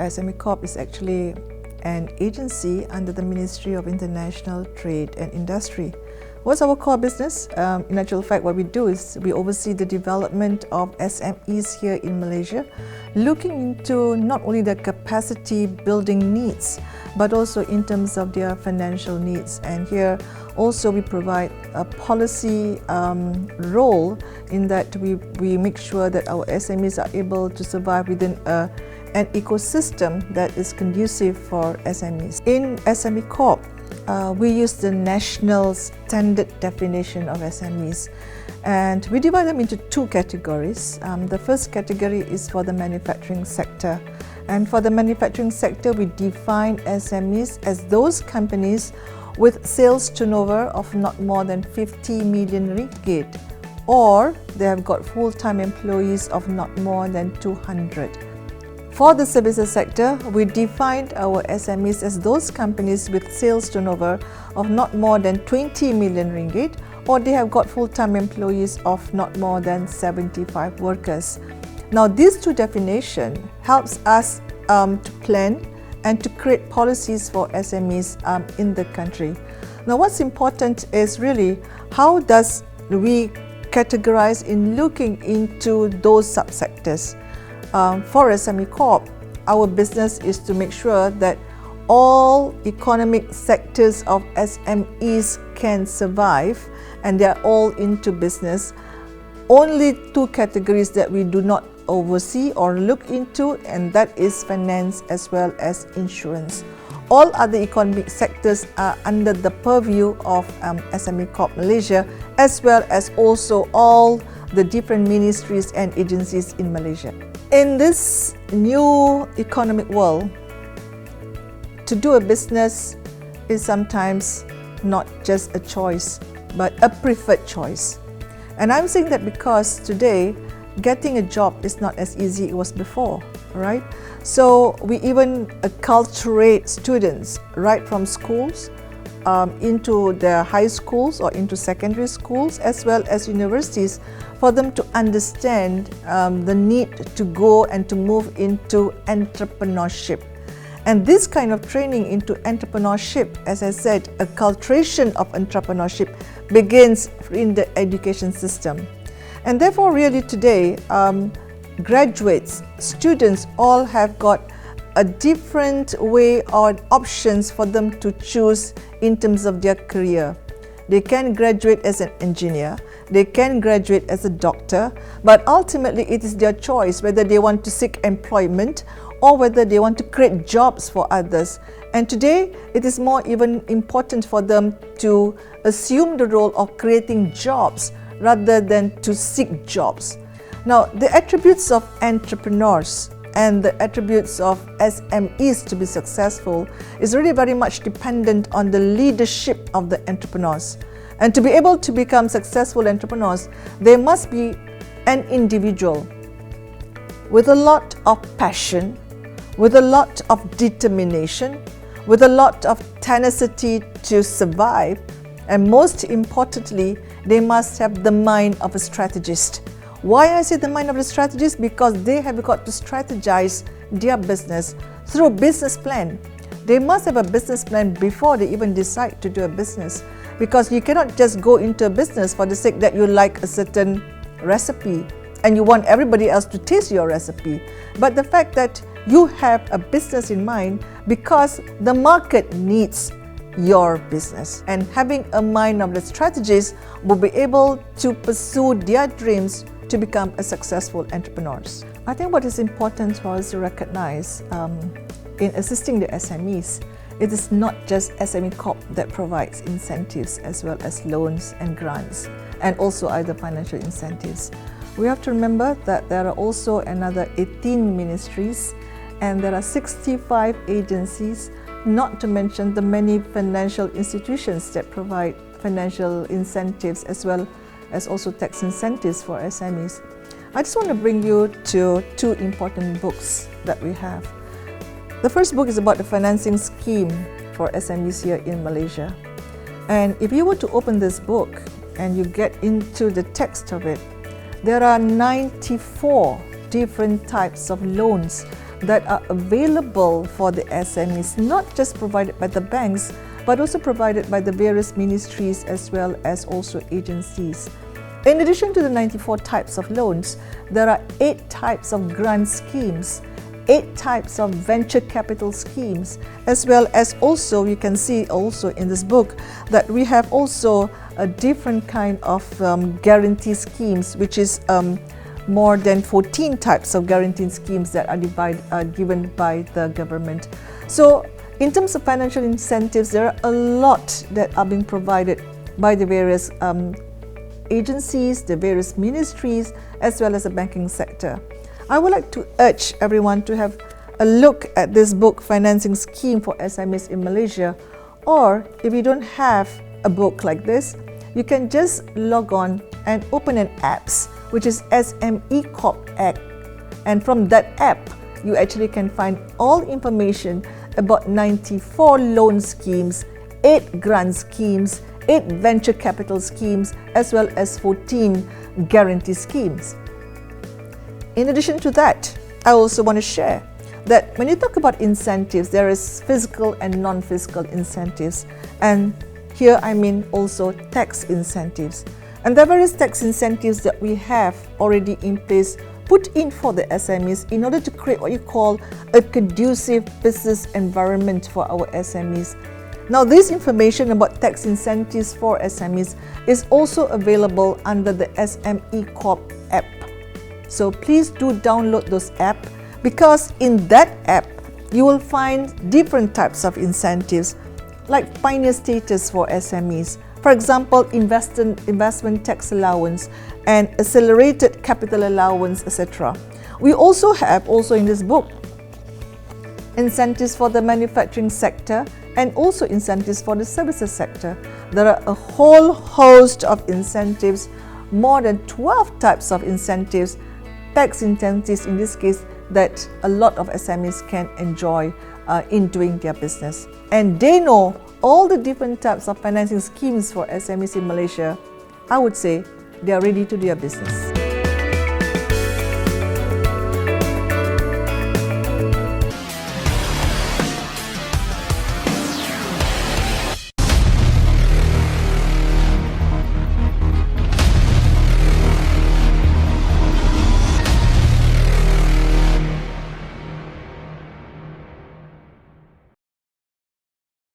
SME Corp is actually an agency under the Ministry of International Trade and Industry. What's our core business? In actual fact, what we do is we oversee the development of SMEs here in Malaysia, looking into not only their capacity building needs, but also in terms of their financial needs. And here also we provide a policy role in that we make sure that our SMEs are able to survive within an ecosystem that is conducive for SMEs. In SME Corp, we use the national standard definition of SMEs, and we divide them into two categories. The first category is for the manufacturing sector, and for the manufacturing sector we define SMEs as those companies with sales turnover of not more than 50 million ringgit, or they have got full-time employees of not more than 200. For the services sector, we defined our SMEs as those companies with sales turnover of not more than 20 million ringgit, or they have got full-time employees of not more than 75 workers. Now, these two definitions helps us to plan and to create policies for SMEs in the country. Now, what's important is really how does we categorize in looking into those subsectors. For SME Corp, our business is to make sure that all economic sectors of SMEs can survive and they are all into business. Only two categories that we do not oversee or look into, and that is finance as well as insurance. All other economic sectors are under the purview of SME Corp Malaysia, as well as also all the different ministries and agencies in Malaysia. In this new economic world, to do a business is sometimes not just a choice, but a preferred choice. And I'm saying that because today, getting a job is not as easy as it was before, right? So we even acculturate students right from schools into their high schools or into secondary schools as well as universities for them to understand the need to go and to move into entrepreneurship. And this kind of training into entrepreneurship, as I said, acculturation of entrepreneurship begins in the education system. And therefore really today, graduates, students all have got a different way or options for them to choose in terms of their career. They can graduate as an engineer, they can graduate as a doctor, but ultimately it is their choice whether they want to seek employment or whether they want to create jobs for others. And today, it is more even important for them to assume the role of creating jobs rather than to seek jobs. Now, the attributes of entrepreneurs and the attributes of SMEs to be successful is really very much dependent on the leadership of the entrepreneurs. And to be able to become successful entrepreneurs, they must be an individual with a lot of passion, with a lot of determination, with a lot of tenacity to survive, and most importantly, they must have the mind of a strategist. Why I say the mind of a strategist? Because they have got to strategize their business through a business plan. They must have a business plan before they even decide to do a business, because you cannot just go into a business for the sake that you like a certain recipe and you want everybody else to taste your recipe. But the fact that you have a business in mind because the market needs your business, and having a mind of the strategist will be able to pursue their dreams to become a successful entrepreneurs. I think what is important for us to recognize in assisting the SMEs, it is not just SME Corp that provides incentives as well as loans and grants, and also other financial incentives. We have to remember that there are also another 18 ministries and there are 65 agencies, not to mention the many financial institutions that provide financial incentives as well as also tax incentives for SMEs. I just want to bring you to two important books that we have. The first book is about the financing scheme for SMEs here in Malaysia. And if you were to open this book and you get into the text of it, there are 94 different types of loans that are available for the SMEs, not just provided by the banks, but also provided by the various ministries as well as also agencies. In addition to the 94 types of loans, there are 8 types of grant schemes, 8 types of venture capital schemes, as well as also you can see also in this book that we have also a different kind of guarantee schemes, which is more than 14 types of guarantee schemes that are given by the government. So in terms of financial incentives, there are a lot that are being provided by the various agencies, the various ministries, as well as the banking sector. I would like to urge everyone to have a look at this book, Financing Scheme for SMEs in Malaysia, or if you don't have a book like this, you can just log on and open an app, which is SME Corp app, and from that app, you actually can find all information about 94 loan schemes, 8 grant schemes, 8 venture capital schemes, as well as 14 guarantee schemes. In addition to that, I also want to share that when you talk about incentives, there is physical and non-physical incentives. And here I mean also tax incentives. And there are various tax incentives that we have already in place, put in for the SMEs in order to create what you call a conducive business environment for our SMEs. Now, this information about tax incentives for SMEs is also available under the SME Corp app. So please do download those apps, because in that app, you will find different types of incentives like pioneer status for SMEs. For example, investment tax allowance and accelerated capital allowance, etc. We also have in this book incentives for the manufacturing sector and also incentives for the services sector. There are a whole host of incentives, more than 12 types of incentives, tax incentives in this case, that a lot of SMEs can enjoy in doing their business. And they know all the different types of financing schemes for SMEs in Malaysia. I would say they are ready to do their business.